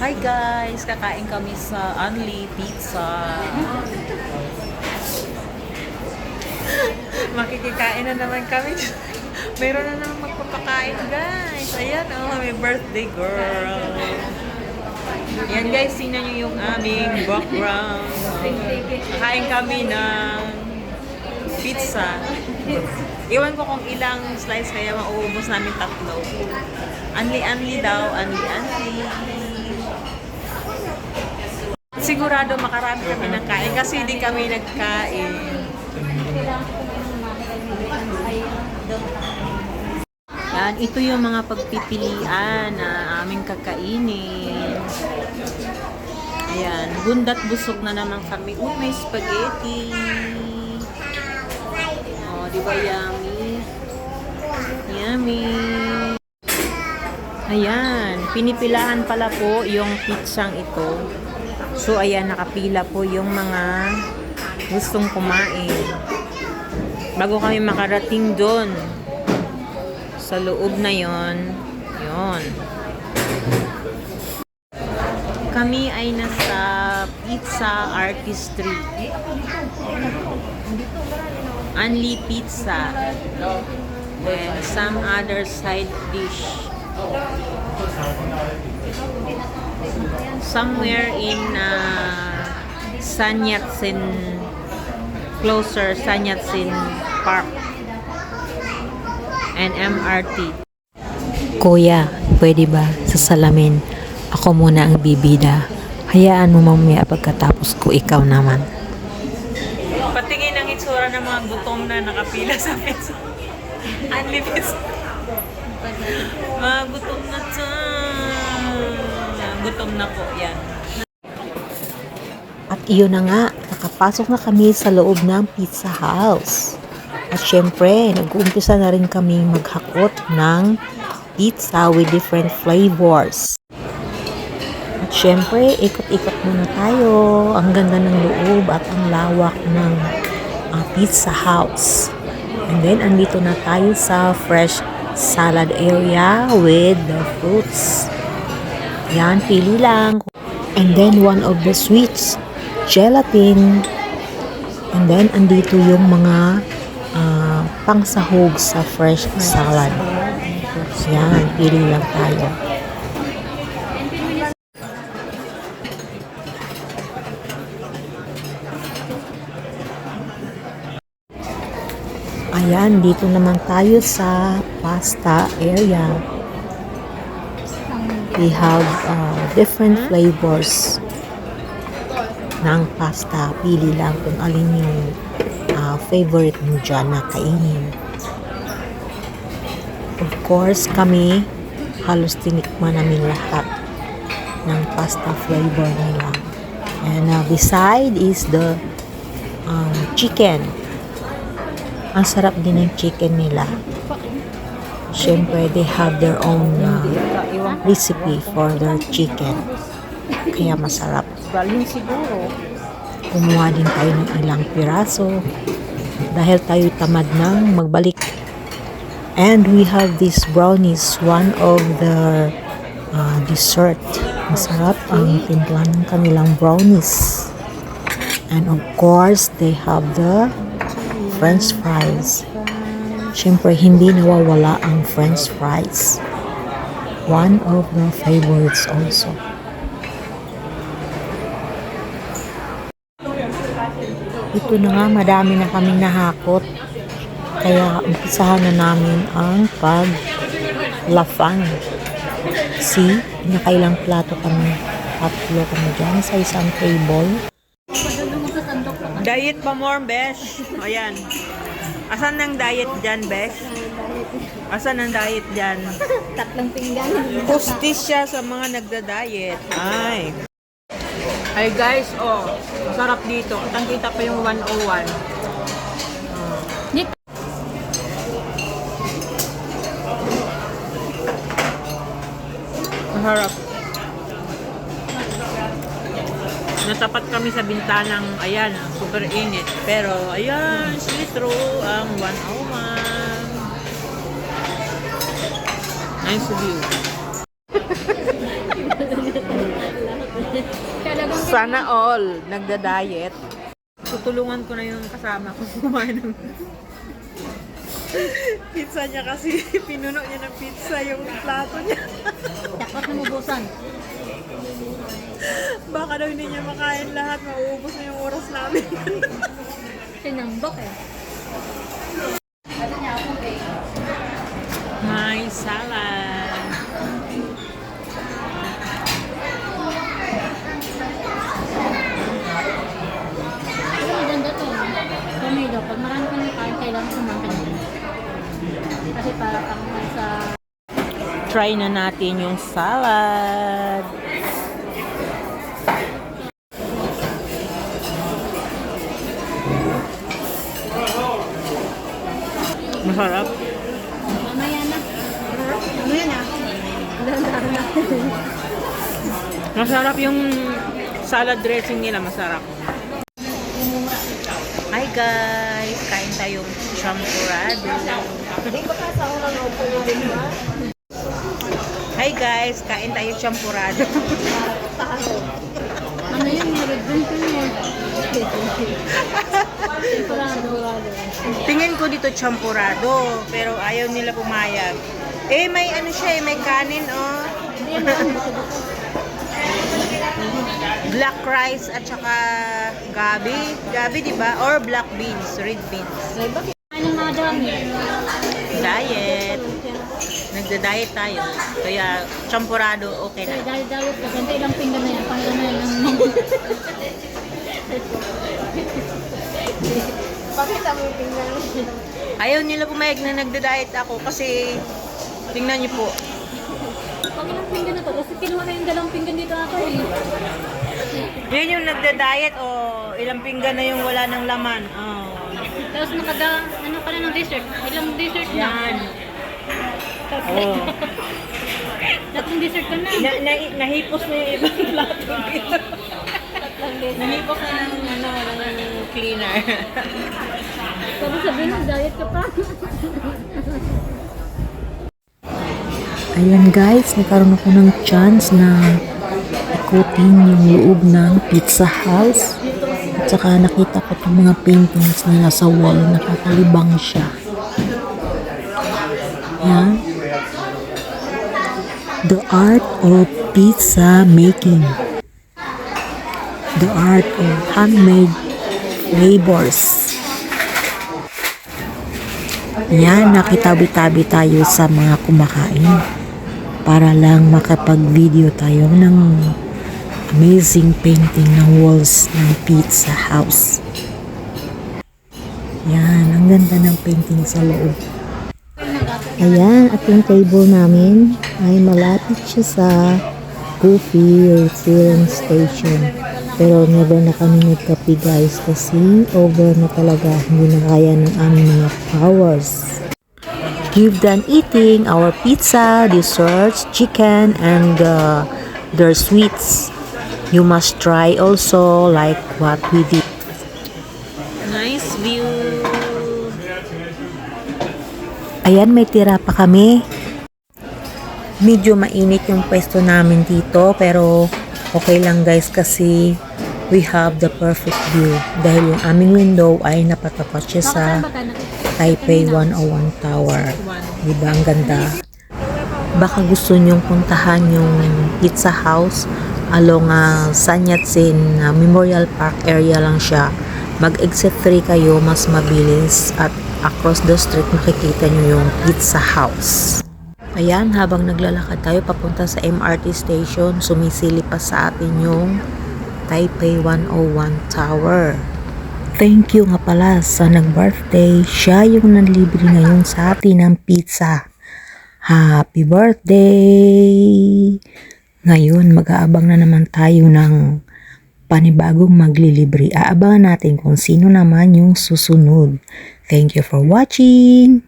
Hi guys! Kakain kami sa Unli Pizza. Makikikain na naman kami. Meron na naman magpapakain guys. Ayan may birthday girl. Ayan guys, tingnan nyo yung aming background. Kakain kami ng pizza. Iwan ko kung ilang slice kaya mauubos namin 3. Unli daw, unli. Sigurado makarami kami ng kain kasi hindi kami nagkain. Yan, ito yung mga pagpipilian na aming kakainin. Ayan, bundat busog na naman kami. May spaghetti. Oh, di ba yummy? Yummy. Ayan, pinipilahan pala po yung pizzang ito. So, ayan, nakapila po yung mga gustong kumain. Bago kami makarating doon, sa loob na yon. Kami ay nasa Pizza Artistry. Unli Pizza. And some other side dish. Somewhere in San Yat-sen, closer San Yat-sen Park and MRT. Kuya, pwede ba sa salamin ako muna ang bibida? Hayaan mo mamaya pagkatapos ko ikaw naman. Patingin ang itsura ng mga gutom na nakapila sa pizza. Unli Pizza. Mga gutom na to. Gutom na po, yan. At iyon na nga, nakapasok na kami sa loob ng pizza house. At syempre, nag-uumpisa na rin kami maghakot ng pizza with different flavors. At syempre, ikot-ikot muna tayo. Ang ganda ng loob at ang lawak ng pizza house. And then, andito na tayo sa fresh salad area with the fruits. Yan, pili lang. And then, one of the sweets, gelatin. And then, andito yung mga pangsahog sa fresh salad. Yan, pili lang tayo. Ayan, dito naman tayo sa pasta area. We have different flavors ng pasta. Pili lang kung alin yung favorite mo dyan na kainin. Of course, kami halos tinikman namin lahat ng pasta flavor nila. And beside is the chicken. Ang sarap din ng chicken nila. Siyempre, they have their own recipe for their chicken. Kaya masarap. Kumuha din tayo ng ilang piraso dahil tayo tamad nang magbalik. And we have these brownies, one of the dessert. Masarap ang timpla ng kanilang brownies. And of course, they have the French fries. Siyempre, hindi nawawala ang French fries. One of the favorites also. Ito na nga, madami na kaming nahakot. Kaya umpisahan na namin ang paglafang. See, nakailang plato kami. 3 kami dyan sa isang table. Diet pa more, besh. Ayan. Asan ang diet dyan, besh? Asan ang diet dyan? 3 pinggan. Hustisya sa mga nagda-diet. Ay guys, masarap dito. Ang kita pa yung 101. Masarap. Natapat kami sa bintanang, ayan, super init. Pero, ayan, see-through ang 101. Nice view. Sana all nagda-diet. Tutulungan ko na yung kasama ko kumain ng pizza niya kasi pinuno niya ng pizza yung plato niya. Dapat namubusan. Baka daw hindi niya makain lahat, mauubos na yung oras namin. Tinambok eh. May salad. Pero maganda to. Tomato. Pag marami ka ng kain, kailangan kumakan din. Kasi para kang sa... Try na natin yung salad. Masarap. Mamaya na. Mamaya na. Dahan-dahan na. Masarap yung salad dressing nila, masarap. Hi guys, kain tayong champurrado. Hi guys, kain tayo champurado. Ano yun? Red bean ko yun. Tingin ko dito champurado, pero ayaw nila pumayag. Eh, may ano siya eh, may kanin oh. Hindi yan naman. Black rice at saka gabi. Gabi, di ba? Or black beans, red beans. Bakit? Ano mga dami? Diet. Nagda-diet tayo. Kaya champurado okay na. Dahil dawit ka. Ganda ilang pinggan na yan. Panggan na yan ng... Pakita mo yung pinggan. Ayaw nila pumayag na nagda-diet ako kasi tingnan niyo po. Pag ilang pinggan na to. Kasi kinuha na yung dalawang pinggan dito ako eh. Yan yung nagda-diet o ilang pinggan na yung wala ng laman. Oh. Tapos ano ka na ng dessert? Ilang dessert na? Yan. Oh. Tatlong dessert ka na. Nahipos na yung ibang plato dito. Nahipos na ng cleaner. Sabi sabihin mo, diet ka pa. Ayan guys, nagkaroon ako ng chance na ikutin yung loob ng Pizza House. At saka nakita ko itong mga paintings nila sa wall. Nakakalibang siya. Yan. The art of pizza making. The art of handmade flavors. Yan, nakitabi-tabi tayo sa mga kumakain para lang makapag-video tayo ng amazing painting ng walls ng Pizza House. Yan, ang ganda ng painting sa loob. Ayan, at yung table namin ay malapit siya sa Goofy Refilling Station. Pero never na kami nagkape guys kasi over na talaga, hindi na kaya ng aming mga powers. We've done eating our pizza, desserts, chicken, and their sweets. You must try also like what we did. Nice view. Ayan, may tira pa kami. Medyo mainit yung pwesto namin dito pero okay lang guys kasi we have the perfect view dahil yung aming window ay napatapat siya sa Taipei 101 Tower. Diba ang ganda? Baka gusto nyong puntahan yung Pizza House along San Yat-sen Memorial Park area lang siya. Mag-exit 3 kayo, mas mabilis at across the street makikita nyo yung Pizza House. Ayan, habang naglalakad tayo papunta sa MRT station, sumisili pa sa atin yung Taipei 101 Tower. Thank you nga pala sa nag-birthday. Siya yung nanlibre ngayon sa atin ng pizza. Happy birthday! Ngayon, mag-aabang na naman tayo ng panibagong maglilibre. Aabangan natin kung sino naman yung susunod. Thank you for watching!